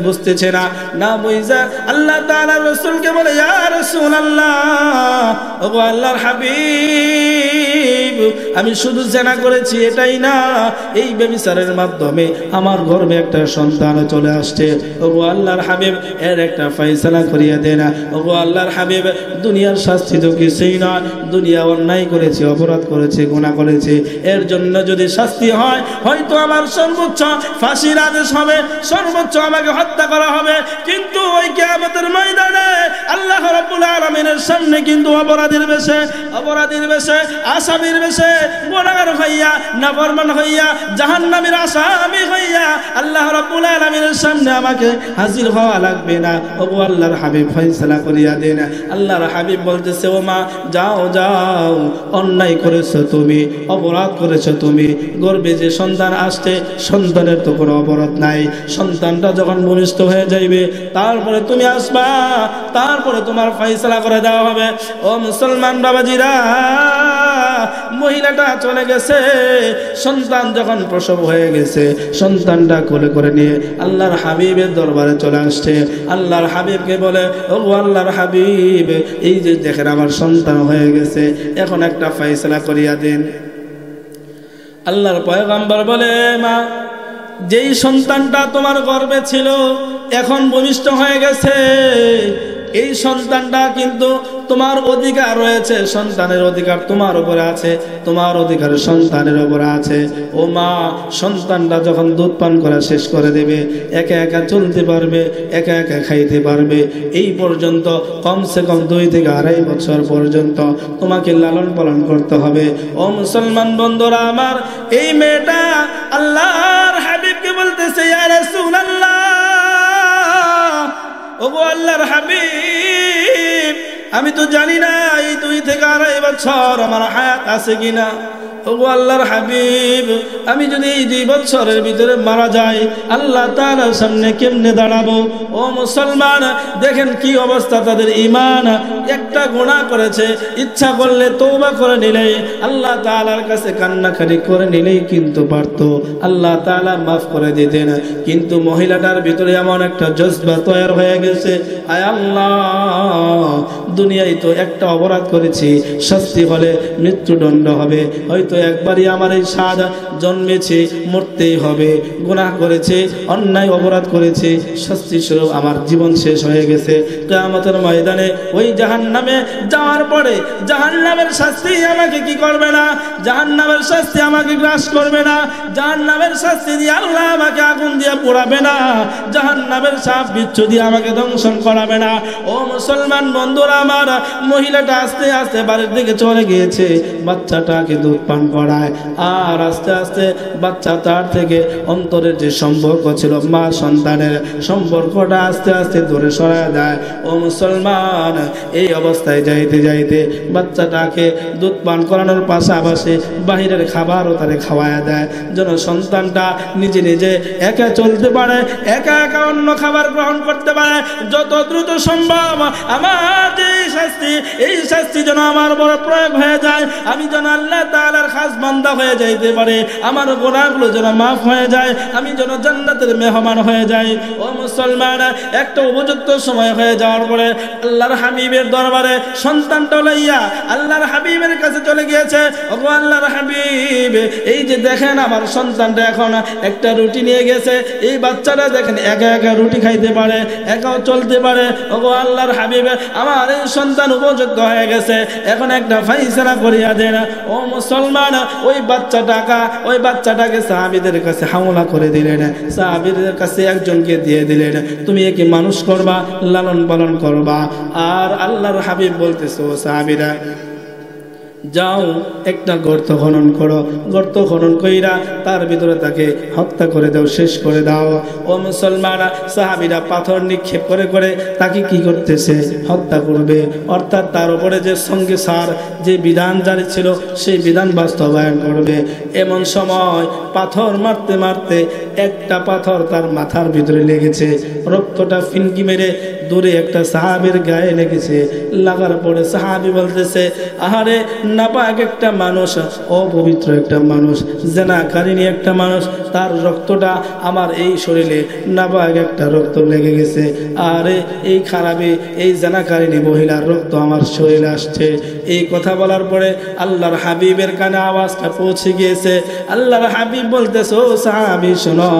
বুঝতেছে না, না বুঝা আল্লাহ তাআলা রাসূলকে বলে, ইয়া রাসূলুল্লাহ, ওগো আল্লাহর হাবিব, আমি শুধু জিনা করেছি এটাই না, এই ব্যভিচারের মাধ্যমে আমার গর্ভে একটা সন্তান চলে আসছে। ওগো আল্লাহর হাবিব, এর একটা ফয়সালা করিয়া দে না। ওগো আল্লাহর হাবিব, দুনিয়ার শাস্তি তো কিছুই নয়, দুনিয়া অন্যায় করেছে, অপরাধ করেছে, গুনাহ করেছে, এর জন্য যদি শাস্তি হয়, হয়তো আমার সর্বোচ্চ ফাঁসির আদেশ হবে, সর্বোচ্চ আমাকে হত্যা করা হবে। কিন্তু ওই কিয়ামতের ময়দানে আল্লাহ রাব্বুল আলামিনের সামনে কিন্তু অপরাধীর বেশে, আসামির বেশে সে গুনাহগার হইয়া নাফরমান হইয়া জাহান্নামের আসামি হইয়া আল্লাহ রাব্বুল আলামিনের সামনে আমাকে হাজির হওয়া লাগবে না। ওগো আল্লাহর হাবিব ফয়সালা করিয়া দেন। আল্লাহর হাবিব বলতেছে, ও মা যাও যাও, অন্যায় করেছো তুমি, অপরাধ করেছো তুমি। গর্ভে যে সন্তান আসছে সন্তানের তো কোনো অপরাধ নাই। সন্তানটা যখন ভূমিষ্ঠ হয়ে যাইবে তারপরে তুমি আসবা, তারপরে তোমার ফয়সালা করে দেওয়া হবে। ও মুসলমান বাবাজিরা, মহিলাটা চলে গেছে, সন্তান যখন প্রসব হয়ে গেছে সন্তানটা কোলে করে নিয়ে আল্লাহর হাবিবের দরবারে চলে আসছে। আল্লাহর হাবিবকে বলে, ও আল্লাহর হাবিব, এই যে দেখেন আমার সন্তান হয়ে গেছে, এখন একটা ফয়সালা করিয়া দেন। আল্লাহর পয়গম্বর বলে, মা যেই সন্তানটা তোমার গর্ভে ছিল এখন ভূমিষ্ঠ হয়ে গেছে, এই সন্তানটা কিন্তু তোমার অধিকার রয়েছে, সন্তানের অধিকার তোমার উপরে আছে, তোমার অধিকার সন্তানের উপরে আছে। ও মা, সন্তানটা যখন দুধ পান করা শেষ করে দেবে, একা একা চলতে পারবে, একা একা খাইতে পারবে, এই পর্যন্ত কমসে কম 2 থেকে 2.5 বছর পর্যন্ত তোমাকে লালন পালন করতে হবে। ও মুসলমান বন্ধুরা আমার, এই মেয়েটা আল্লাহর হাবিবকে বলতেছে, ইয়া রাসূলুল্লাহ, ওগো আল্লাহর হাবিব, আমি তো জানি না এই 2 থেকে 2.5 বছর আমার হায়াত আছে কিনা। ওগো আল্লাহর হাবিব, আমি যদি এই 2 বছরের ভিতরে মারা যাই আল্লাহ তাআলার সামনে কেমনে দাঁড়াবো? ও মুসলমান, দেখেন কি অবস্থা তাদের ঈমান। একটা গুনাহ করেছে, ইচ্ছা করলে তওবা করে নিলে, আল্লাহ তাআলার কাছে কান্নাকাটি করে নিলেই কিন্তু পারতো, আল্লাহ তাআলা মাফ করে দিতেন। কিন্তু মহিলাটার ভিতরে এমন একটা জজবা তৈরি হয়ে গেছে, আয় আল্লাহ, দুনিয়ায় তো একটা অপরাধ করেছি, শাস্তি হলে মৃত্যুদণ্ড হবে, হয়তো একবারই আমার এই স্বাদ জন্মেছে, মরতেই হবে। গুনাহ করেছে, অন্যায় অপরাধ করেছে, শাস্তি স্বরূপ আমার জীবন শেষ হয়ে গেছে। কিয়ামতের ময়দানে ওই জাহান্নামে যাওয়ার পরে জাহান্নামের শাস্তি আমাকে কি করবে না, জাহান্নামের শাস্তি আমাকে গ্রাস করবে না, জাহান্নামের শাস্তি দিয়ে আল্লাহ আমাকে আগুন দিয়ে পোড়াবে না, জাহান্নামের সাপ বিচ্ছু দিয়ে আমাকে ধ্বংসন করাবে না। ও মুসলমান বন্ধুরা আমার, মহিলাটা আস্তে আস্তে বাড়ির দিকে চলে গিয়েছে, বাচ্চাটাকে দুধ পান করায়, আর আস্তে আস্তে বাচ্চা তার থেকে অন্তরের যে সম্পর্ক ছিল মা সন্তানের সম্পর্কটা আস্তে আস্তে দূরে সরায় দেয়। ও মুসলমান, এই অবস্থায় যাইতে যাইতে বাচ্চাটাকে দুধ পান করানোর পাশাপাশি বাহিরের খাবারও তারে খাওয়ায় দেয়, যেন সন্তানটা নিজে নিজে একা চলতে পারে, একা একা অন্য খাবার গ্রহণ করতে পারে। যত দ্রুত সম্ভব আমার যে শাস্তি, এই শাস্তি যেন আমার বড় প্রয়োগ হয়ে যায়, আমি যেন আল্লাহ তাআলার খাস বান্দা হয়ে যাইতে পারে, আমার গুনাহগুলো যেন মাফ হয়ে যায়, আমি যেন জান্নাতের মেহমান হয়ে যাই। ও মুসলমান, একটা উপযুক্ত সময় হয়ে যাওয়ার পরে আল্লাহর হাবিবের দরবারে সন্তানটা লইয়া আল্লাহর হাবিবের কাছে চলে গিয়েছে। ওগো আল্লাহর হাবিব, এই যে দেখেন আমার সন্তানটা এখন একটা রুটি নিয়ে গেছে, এই বাচ্চাটা দেখেন একা একা রুটি খাইতে পারে, একাও চলতে পারে। ওগো আল্লাহর হাবিব, আমার এই সন্তান উপযুক্ত হয়ে গেছে, এখন একটা ফয়সালা করিয়া দেন। ও মুসলমান, ওই বাচ্চাটাকে সাহাবীদের কাছে হাওলা করে দিলেন, সাহাবীদের কাছে একজনকে দিয়ে দিলেন, তুমি একে মানুষ করবা, লালন পালন করবা। আর আল্লাহর হাবিব বলতেছে, ও সাহাবীরা, যাও একটা গর্ত খনন করো, গর্ত খনন কইরা তার ভিতরে তাকে হত্যা করে দাও, শেষ করে দাও। ও মুসলমানরা, সাহাবীরা পাথর নিক্ষেপ করে করে তাকে কি করতেছে, হত্যা করবে, অর্থাৎ তার উপরে যে সঙ্গে সার যে বিধান জারি ছিল সেই বিধান বাস্তবায়ন করবে। এমন সময় পাথর মারতে মারতে একটা পাথর তার মাথার ভিতরে লেগেছে, রক্তটা ফিনকি মেরে দূরে একটা সাহাবীর গায়ে লেগেছে। লাগার পরে সাহাবী বলতেছে, আহারে নাপাক একটা মানুষ, অপবিত্র একটা মানুষ, জেনাকারিনী একটা মানুষ, তার রক্তটা আমার এই শরীরে নাপাক একটা রক্ত লেগে গেছে, আরে এই খারাপি এই জেনাকারিনী মহিলার রক্ত আমার শরীরে আসছে। এই কথা বলার পরে আল্লাহর হাবিবের কানে আওয়াজটা পৌঁছে গিয়েছে। আল্লাহর হাবিব বলতেছে, ও সাহাবী শোনো,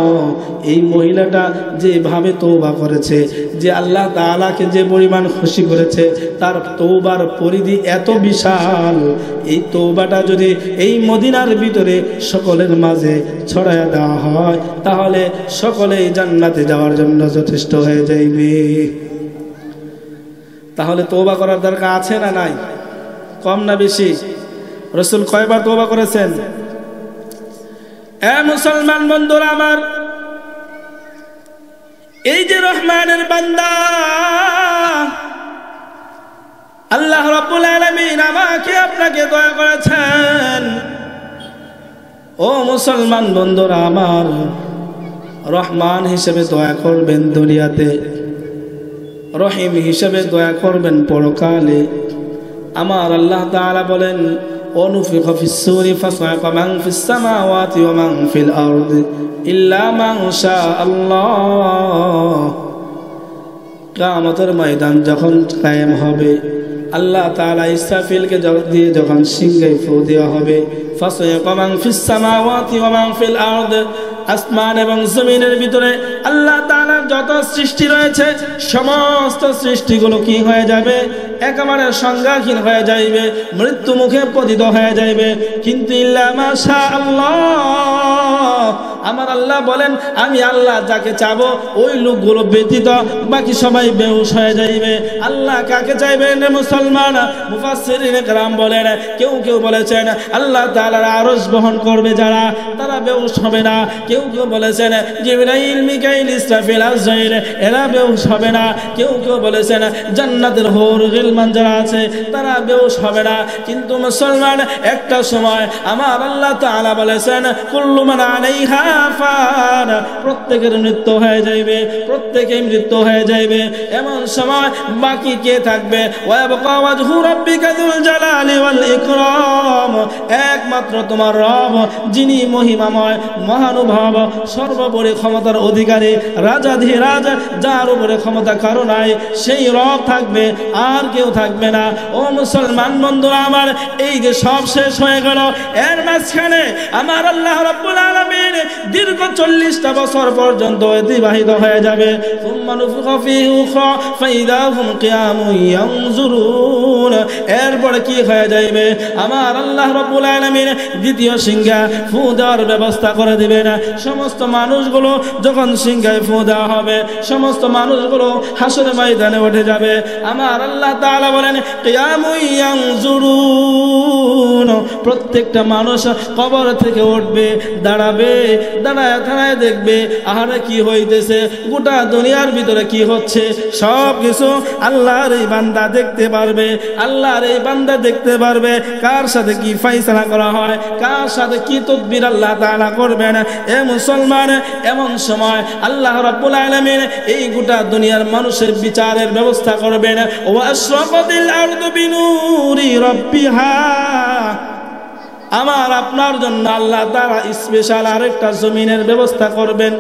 এই মহিলাটা যেভাবে তওবা করেছে, যে আল্লাহ তাআলাকে যে পরিমাণ খুশি করেছে, তার তওবার পরিধি এত বিশাল, এই তওবাটা যদি এই মদিনার ভিতরে সকলের মাঝে ছড়ায়া দেওয়া হয় তাহলে সকলেই জান্নাতে যাওয়ার জন্য যথেষ্ট হয়ে যাইবে। তাহলে তওবা করার দরকার আছে না নাই? কম না বেশি? রাসূল কয়বার তওবা করেছেন? এ মুসলমান বন্ধুরা আমার, এই যে রহমানের বান্দা আল্লাহ রাব্বুল আলামিন আমাকে আপনাকে দয়া করেছেন। ও মুসলমান বন্ধুরা আমার, রহমান হিসেবে দয়া করবেন দুনিয়াতে, রহিম হিসেবে দয়া করবেন পরকালে। আমার আল্লাহ তাআলা বলেন, অনুফিখা ফিস-সূরি ফাসাইকা মান ফিস-সামাওয়াতি ওয়া মান ফিল আরদি ইল্লা মান শাআল্লাহ। কিয়ামতের ময়দান যখন কায়েম হবে, আল্লাহ তাআলা ইসরাফিলকে দিয়ে যখন সিংহে ফু দেওয়া হবে, ফাসাইকা মান ফিস-সামাওয়াতি ওয়া মান ফিল আরদি, আসমান এবং জমিনের ভিতরে আল্লাহ তাআলার যত সৃষ্টি রয়েছে সমস্ত সৃষ্টিগুলো কি হয়ে যাবে? একেবারে সংজ্ঞাহীন হয়ে যাইবে, মৃত্যু মুখে পতিত হয়ে যাইবে। কিন্তু ইল্লা মা শাআল্লাহ, আমার আল্লাহ বলেন আমি আল্লাহ যাকে চাবো ওই লোকগুলো ব্যতীত বাকি সবাই বেহুশ হয়ে যাইবে। আল্লাহ কাকে চাইবেন মুসলমান? মুফাসসিরিন কেরাম বলেন, কেউ কেউ বলেছেন আল্লাহ তাআলার আরশ বহন করবে যারা, তারা বেহুশ হবে না। কেউ কেউ বলেছেন জিবরাইল, মিকাইল, ইসরাফিল, আজরাইল, এরা বেহুশ হবে না। কেউ কেউ বলেছেন জান্নাতের হুর গিলমান যারা আছে তারা বেহুশ হবে না। কিন্তু মুসলমান, একটা সময় আমার আল্লাহ তাআলা বলেছেন কুল্লু মান আলাইহা ফান, প্রত্যেকের মৃত্যু হয়ে যাইবে, প্রত্যেকেই মৃত্যু হয়ে যাইবে। এমন সময় বাকি কে থাকবে? ওয়াবকা ওয়াজহু রাব্বিকা যুল জালালি ওয়াল ইকরাম, একমাত্র তোমার রব যিনি মহিমাময়, মহানুভব, সর্বোপরি ক্ষমতার অধিকারী, রাজাধিরাজ, যার উপরে ক্ষমতা কারো নাই, সেই রব থাকবে, আর কেউ থাকবে না। ও মুসলমান বন্ধুরা আমার, এই যে সব শেষ হয়ে গেল, এর মাঝখানে আমার আল্লাহ রাব্বুল আলামিন দীর্ঘ 40টা বছর পর্যন্ত অতিবাহিত হয়ে যাবে। সুম্মা নুফিখা ফীহি উখরা ফাইদা হুম কিয়ামুন ইয়ানজুরুন, এরপরে কি হয়ে যাবে? আমার আল্লাহ রাব্বুল আলামিন দ্বিতীয় সিংহা ফু দেওয়ার ব্যবস্থা করে দিবেন। সমস্ত মানুষগুলো যখন সিংহায় ফু দেওয়া হবে, সমস্ত মানুষগুলো হাসরের ময়দানে উঠে যাবে। আমার আল্লাহ তাআলা বলেন কিয়ামুন ইয়ানজুরুন, প্রত্যেকটা মানুষ কবর থেকে উঠবে, দাঁড়াবে, দাঁড়ায় দাঁড়ায় দেখবে আহারে কি হইতেছে, গোটা দুনিয়ার ভিতরে কি হচ্ছে সব কিছু আল্লাহর এই বান্দা দেখতে পারবে। আল্লাহর এই বান্দা দেখতে পারবে কার সাথে কি ফয়সালা করা হয়, কার সাথে কি তদবির আল্লাহ তাআলা করবেন। এ মুসলমান, এমন সময় আল্লাহ রাব্বুল আলামিন এই গোটা দুনিয়ার মানুষের বিচারের ব্যবস্থা করবেন। ওয়া আশরাকাতিল আরদু বিনুরি রাব্বিহা, আমার আপনার জন্য আল্লাহ তাআলা স্পেশাল আরেকটা জমিনের ব্যবস্থা করবেন,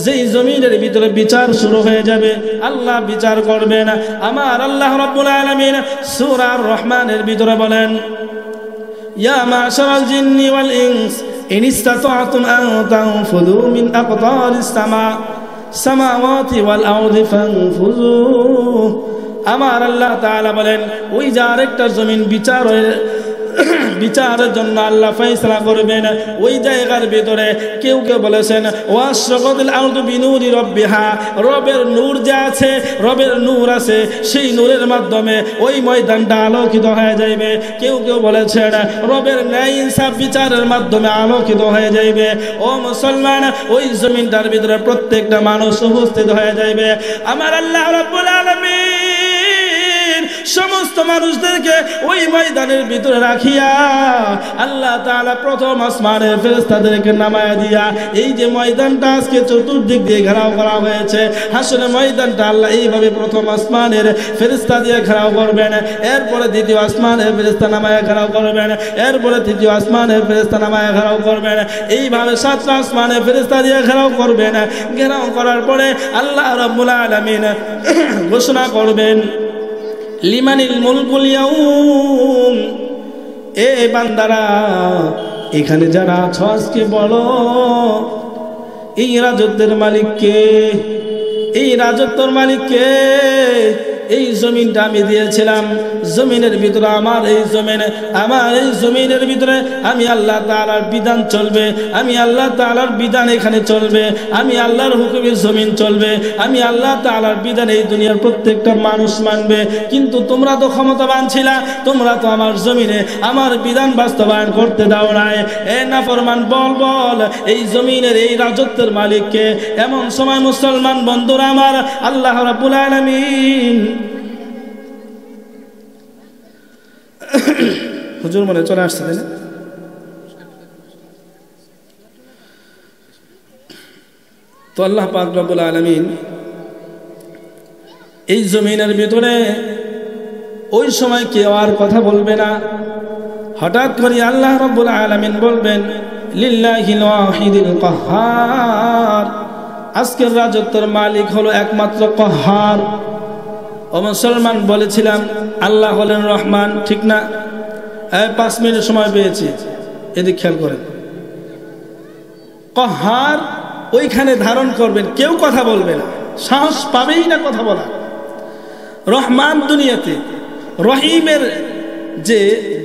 যেই জমিনের ভিতরে বিচার শুরু হয়ে যাবে, আল্লাহ বিচার করবেন। আমার আল্লাহ রাব্বুল আলামিন সূরা আর-রহমানের ভিতরে বলেন, ইয়া মাশারাল জিন্নি ওয়াল ইনস ইন ইসতাতা'তুম আন তানফুযু মিন আকতারিস সামাওয়াতি ওয়াল আরদি ফানফুযু। আমার আল্লাহ তাআলা বলেন ওই যে আরেকটা জমিন বিচারের জন্য আল্লাহ ফয়সালা করবেন, ওই জায়গার ভিতরে কেউ কেউ বলেছেন ওয়াশরাকাতিল আরদু বিনুরি রাব্বিহা, রবের নূর যে আছে, রবের নূর আছে, সেই নূরের মাধ্যমে ওই ময়দানটা আলোকিত হয়ে যাবে। কেউ কেউ বলেছেন রবের ন্যায় ইনসাফ বিচারের মাধ্যমে আলোকিত হয়ে যাবে। ও মুসলমান, ওই জমিনটার ভিতরে প্রত্যেকটা মানুষ উপস্থিত হয়ে যাবে। আমার আল্লাহ রাব্বুল আলামিন সমস্ত মানুষদেরকে ওই ময়দানের ভিতরে রাখিয়া আল্লাহ তাআলা প্রথম আসমানের ফেরেশতাদেরকে নামায়া দিয়া, এই যে ময়দানটা আজকে চতুর্দিক দিয়ে ঘেরাও করা হয়েছে, হাসরের ময়দানটা আল্লাহ এইভাবে প্রথম আসমানের ফেরেশতা দিয়ে ঘেরাও করবেন, এরপরে দ্বিতীয় আসমানের ফেরেশতা নামায়া ঘেরাও করবেন, এরপরে তৃতীয় আসমানের ফেরেশতা নামায়া ঘেরাও করবেন, এইভাবে 7টা আসমানের ফেরেশতা দিয়ে ঘেরাও করবেন। ঘেরাও করার পরে আল্লাহ রাব্বুল আলামিন ঘোষণা করবেন লিমানিল মুলকুল ইয়াউম, এ বান্দারা এখানে যারা আছো আজকে বলো এই রাজত্বের মালিক কে? এই রাজত্বের মালিক কে? এই জমিনটা আমি দিয়েছিলাম, জমিনের ভিতরে আমার এই জমিনের ভিতরে আমি আল্লাহ তাআলার বিধান চলবে, আমি আল্লাহ তাআলার বিধান এখানে চলবে, আমি আল্লাহর হুকুমে জমিন চলবে, আমি আল্লাহ তাআলার বিধান এই দুনিয়ার প্রত্যেকটা মানুষ মানবে। কিন্তু তোমরা তো ক্ষমতাবান ছিলা, তোমরা তো আমার জমিনে আমার বিধান বাস্তবায়ন করতে দাও নাই। এ নাফরমান, বল এই জমিনের এই রাজত্বের মালিককে। এমন সময় মুসলমান বন্ধুরা আমার, আল্লাহ রাব্বুল আলামিন হুজুর মনে চলে আসছে তাই না? তো আল্লাহ পাক রব্বুল আলামিন এই জমিনের ভিতরে ওই সময় কেউ আর কথা বলবে না। হঠাৎ করে আল্লাহ রাব্বুল আলামিন বলবেন, লিল্লাহিল ওয়াহিদিল কাহ্হার, আজকের রাজত্বের মালিক হলো একমাত্র কাহ্হার। ও মুসলমান, বলেছিলাম আল্লাহ হলেন রহমান, ঠিক না? 5 মিনিট সময় পেয়েছি, এদিক খেয়াল করেন। কাহ্হার ওইখানে ধারণ করবেন, কেউ কথা বলবে না, সাহস পাবেই না কথা বলা। রহমান দুনিয়াতে, রহিমের যে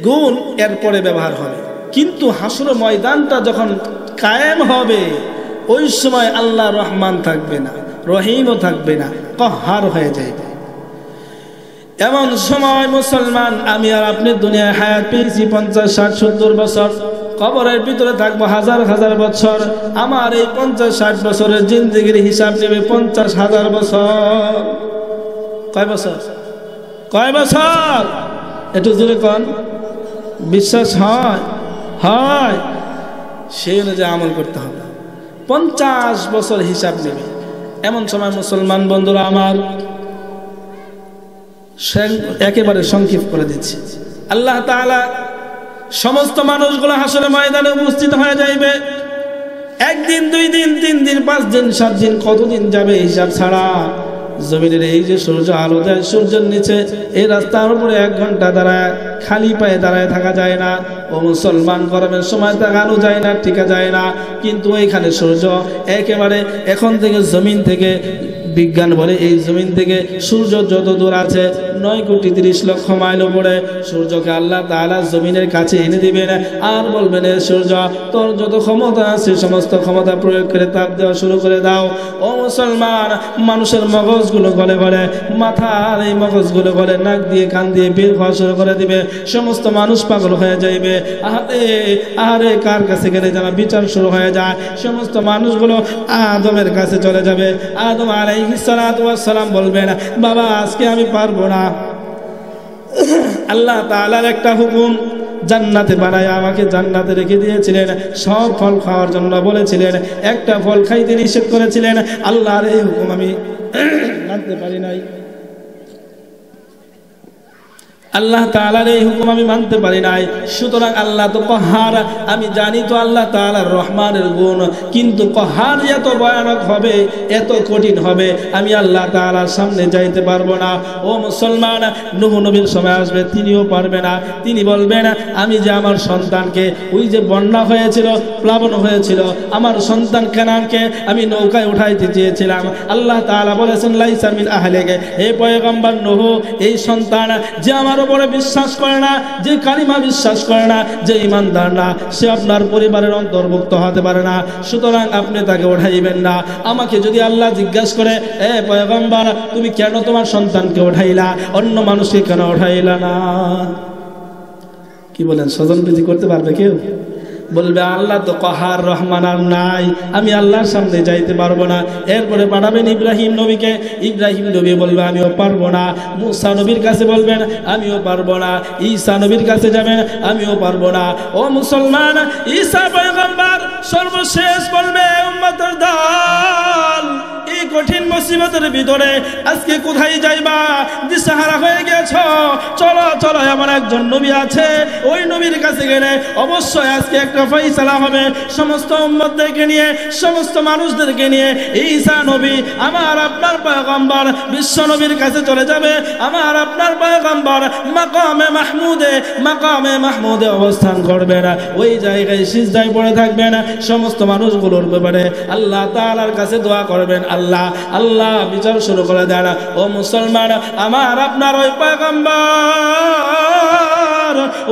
গুণ এরপরে ব্যবহার হবে, কিন্তু হাসর ময়দানটা যখন কায়েম হবে ওই সময় আল্লাহ রহমান থাকবে না, রহিমও থাকবে না, কাহ্হার হয়ে যাবে। এমন সময় মুসলমান, আমি আর আপনি দুনিয়ায় হায়াত পেয়েছি 50, 60, 70 বছর, কবরের ভিতরে থাকবো হাজার হাজার বছর। আমার এই 50, 60 বছরের জিন্দেগির হিসাব নেবে 50,000 বছর। কয় বছর? কয় বছর? একটু জোরে কোন, বিশ্বাস হয়? হয়। সেই অনুযায়ী আমল করতে হবে। 50 বছর হিসাব নেবে। এমন সময় মুসলমান বন্ধুরা আমার, একেবারে সংক্ষিপ্ত করে দিচ্ছি, আল্লাহ তাআলা সমস্ত মানুষগুলো হাসরের ময়দানে উপস্থিত হয়ে যাইবে। 1 দিন, 2 দিন, 3 দিন, 5 দিন, 7 দিন, কতদিন যাবে হিসাব ছাড়া। জমিনের এই যে সূর্য আলো দেয়, সূর্যের নিচে এই রাস্তার উপরে 1 ঘন্টা দাঁড়ায়, খালি পায়ে দাঁড়ায় থাকা যায় না। ও মুসলমান, গরমের সময় তাকানো যায় না, টিকা যায় না। কিন্তু এইখানে সূর্য একেবারে এখন থেকে জমিন থেকে, বিজ্ঞান বলে এই জমিন থেকে সূর্য যত দূর আছে 9,30,00,000 মাইল উপরে, সূর্যকে আল্লাহ তাআলা জমিনের কাছে এনে দিবেন আর বলবেন, সূর্য তোর যত ক্ষমতা আছে সমস্ত ক্ষমতা প্রয়োগ করে তাপ দেওয়া শুরু করে দাও। ও মুসলমান, মানুষের মগজগুলো গলে গলে, মাথার এই মগজগুলো গলে নাক দিয়ে কান দিয়ে বের হওয়া শুরু করে দিবে। সমস্ত মানুষ পাগল হয়ে যাইবে। আরে কার কাছে গেলে যেন বিচার শুরু হয়ে যায়। সমস্ত মানুষগুলো আদমের কাছে চলে যাবে। আদম আলাইহিস সালাতু ওয়াস সালাম বলবেন, বাবা আজকে আমি পারবো না। আল্লাহ তাআলার একটা হুকুম, জান্নাতে বানায় আমাকে জান্নাতে রেখে দিয়েছিলেন, সব ফল খাওয়ার জন্য বলেছিলেন, একটা ফল খাইতে নিষেধ করেছিলেন। আল্লাহর এই হুকুম আমি মানতে পারি নাই। আল্লাহ তাআলার এই হুকুম আমি মানতে পারি নাই। সুতরাং আল্লাহ তো কাহ্হার, আমি জানি তো আল্লাহ তাআলার রহমানের গুণ, কিন্তু কাহ্হার এত ভয়ানক হবে, এত কঠিন হবে, আমি আল্লাহ তাআলার সামনে যাইতে পারবো না। ও মুসলমান, নূহ নবীর সময় আসবে, তিনিও পারবে না। তিনি বলবেন, আমি যে আমার সন্তানকে, ওই যে বন্যা হয়েছিল, প্লাবন হয়েছিল, আমার সন্তান কেনানকে আমি নৌকায় উঠাইতে চেয়েছিলাম। আল্লাহ তাআলা বলেছেন, লাইসা মিন আহলিকা, হে পয়গম্বর নূহ, এই সন্তান যে আমার উপরে বিশ্বাস করে না, যে কালিমা বিশ্বাস করে না, যে ঈমানদার না, সে আপনার পরিবারের অন্তর্ভুক্ত হতে পারে না। সুতরাং আপনি তাকে উঠাইবেন না। আমাকে যদি আল্লাহ জিজ্ঞাসা করে, এ পয়গম্বর, তুমি কেন তোমার সন্তানকে উঠাইলা, অন্য মানুষকে কেন উঠাইলা না? কি বলেন, স্বজনপ্রীতি করতে পারবে কেউ? বলবে আল্লাহ তো কাহ্হার, রহমান আর নাই, আমি আল্লাহর সামনে যাইতে পারবো না। এরপরে পাঠাবেন ইব্রাহিম নবীকে। ইব্রাহিম নবী বলবে আমিও পারবো না। মুসা নবীর কাছে বলবেন, আমিও পারবো না। ঈসা নবীর কাছে যাবেন, আমিও পারবো না। ও মুসলমান, ঈসা পয়গম্বর সর্বশেষ বলবে, উম্মতের দল, এই কঠিন মুসিবতের ভিতরে আজকে কোথায় যাইবা? দিশাহারা হয়ে গেছো, চলো চলো, এমন একজন নবী আছে, ওই নবীর কাছে গেলে অবশ্যই আজকে একটা ফয়সালা হবে। সমস্ত উম্মতদেরকে নিয়ে, সমস্ত মানুষদেরকে নিয়ে ঈসা নবী, আমার আপনার পয়গম্বর বিশ্ব নবীর কাছে চলে যাবে। আমার আপনার পয়গম্বর মাকামে মাহমুদে অবস্থান করবেন, ওই জায়গায় সিজদায় পড়ে থাকবেন। সমস্ত মানুষগুলোর ব্যাপারে আল্লাহ তাআলার কাছে দোয়া করবেন, আল্লাহ না, আল্লাহ বিচার শুরু করে দেন। ও মুসলমান, আমার আপনার ওই পয়গম্বর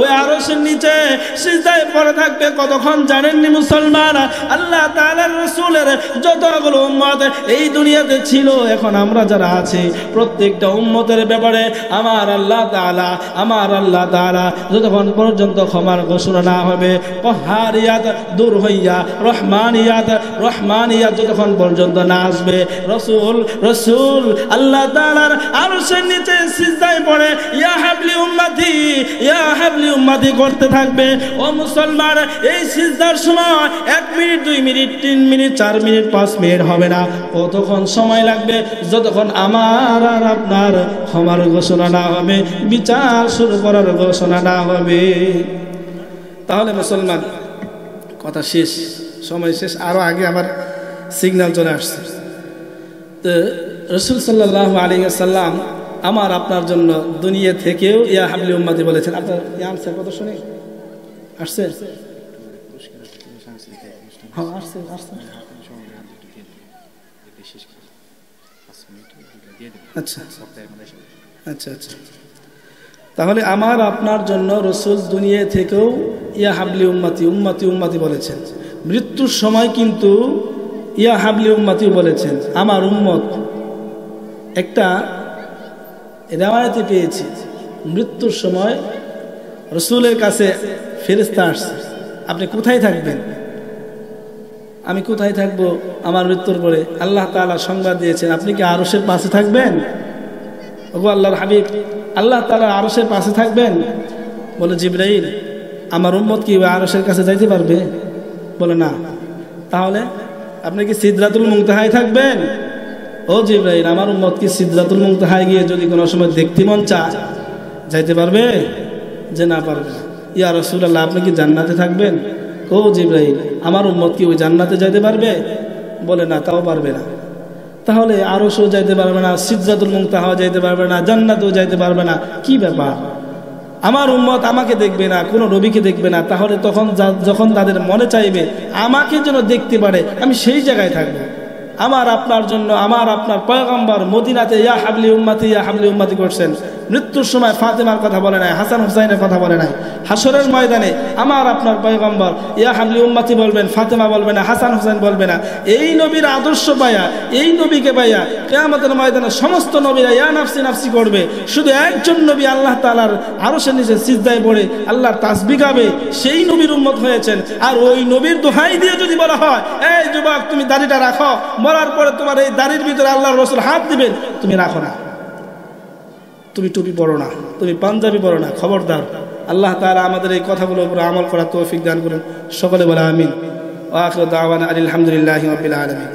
ওই আরশের নিচে সিজদায় পড়ে থাকবে কতক্ষণ জানেননি মুসলমান? আল্লাহ তাআলার রাসূলের যতগুলো উম্মত এই দুনিয়াতে ছিল, এখন আমরা যারা আছি প্রত্যেকটা উম্মতের ব্যাপারে আমার আল্লাহ তাআলা যতক্ষণ পর্যন্ত ক্ষমার ঘোষণা না হবে, কহারিয়াত দূর হইয়া রহমানিয়াত যতক্ষণ পর্যন্ত না আসবে, রসুল আল্লাহ তাআলার আরশের নিচে সিজদায় পড়ে ইয়া হাবলি উম্মতি করতে থাকবে। ও মুসলমান, এই সিজদার সময় 1 minute 2 minute 3 minute 4 minute 5 minute হবে না, কতক্ষণ সময় লাগবে? যতক্ষণ আমার আর আপনার ক্ষমার ঘোষণা না হবে, বিচার শুরু করার ঘোষণা না হবে। তাহলে মুসলমান, কথা শেষ, সময় শেষ, আরো আগে আমার সিগন্যাল চলে আসছে। তো রাসূল সাল্লাল্লাহু আলাইহি ওয়াসাল্লাম আমার আপনার জন্য দুনিয়া থেকেও ইয়া হাবলি উম্মতি বলেছেন। আপনার আনসার কত শুনে আসছে? হ্যাঁ, আসছে। আচ্ছা। তাহলে আমার আপনার জন্য রাসূল দুনিয়া থেকেও ইয়া হাবলি উম্মতি বলেছেন। মৃত্যুর সময় কিন্তু ইয়া হাবলি উম্মতি বলেছেন, আমার উম্মত। একটা রিওয়ায়াতে পেয়েছি, মৃত্যুর সময় রাসূলের কাছে ফেরেশতা আসছে, আপনি কোথায় থাকবেন? আমি কোথায় থাকবো আমার মৃত্যুর পরে? আল্লাহ তাআলা সংবাদ দিয়েছেন, আপনি কি আরশের পাশে থাকবেন? ওগো আল্লাহর হাবিব, আল্লাহ তাআলা আরশের পাশে থাকবেন? বলে, জিবরাইল, আমার উম্মত কি আরশের কাছে যাইতে পারবে? বলে, না। তাহলে আপনি কি সিদরাতুল মুনতাহায় থাকবেন? ও জিবরাইল, আমার উম্মত কি সিদরাতুল মুনতাহায় গিয়ে যদি কোনো সময় দেখতে মন চায় যাইতে পারবে? যে না, পারবে না। ইয়া রাসূলুল্লাহ, আপনি কি জান্নাতে থাকবেন? ও জিবরাইল, আমার উম্মত কি ওই জান্নাতে যাইতে পারবে? বলে, না, তাও পারবে না। তাহলে আরশও যাইতে পারবে না, সিদরাতুল মুনতাহা যাইতে পারবে না, জান্নাতেও যাইতে পারবে না। কি ব্যাপার? আমার উম্মত আমাকে দেখবে না, কোনো নবীকে দেখবে না, তাহলে যখন তাদের মনে চাইবে আমাকে যেন দেখতে পারে, আমি সেই জায়গায় থাকবো। আমার আপনার জন্য আমার আপনার পয়গম্বর মদিনাতে ইয়া হাবলি উম্মতি করছেন। মৃত্যুর সময় ফাতেমার কথা বলে নাই, হাসান হুসাইনের কথা বলে নাই। হাসরের ময়দানে আমার আপনার পয়গম্বর ইয়া হাবলি উম্মতি বলবেন, ফাতেমা বলবে না, হাসান হুসাইন বলবে না। এই নবীর আদর্শ পাইয়া, এই নবীকে পাইয়া কিয়ামতের ময়দানে সমস্ত নবীরা ইয়া নাফসি নাফসি করবে। শুধু একজন নবী আল্লাহ তাআলার আরশের নিচে সিজদায় পড়ে আল্লাহর তাসবিহ গাবে, সেই নবীর উম্মত হয়েছেন। আর ওই নবীর দোহাই দিয়ে যদি বলা হয়, এই যুবক, তুমি দাড়িটা রাখো, মরার পরে তোমার এই দাড়ির ভিতরে আল্লাহর রাসূল হাত দিবেন, তুমি রাখো না, তুমি টুপি পরো না, তুমি পাঞ্জাবি পরো না, খবরদার। আল্লাহ তাআলা আমাদের এই কথাগুলোর উপর আমল করার তৌফিক দান করেন। সকলে বলে আমিন। ওয়া আখিরু দাওয়ানা আলহামদুলিল্লাহি রাব্বিল আলামিন।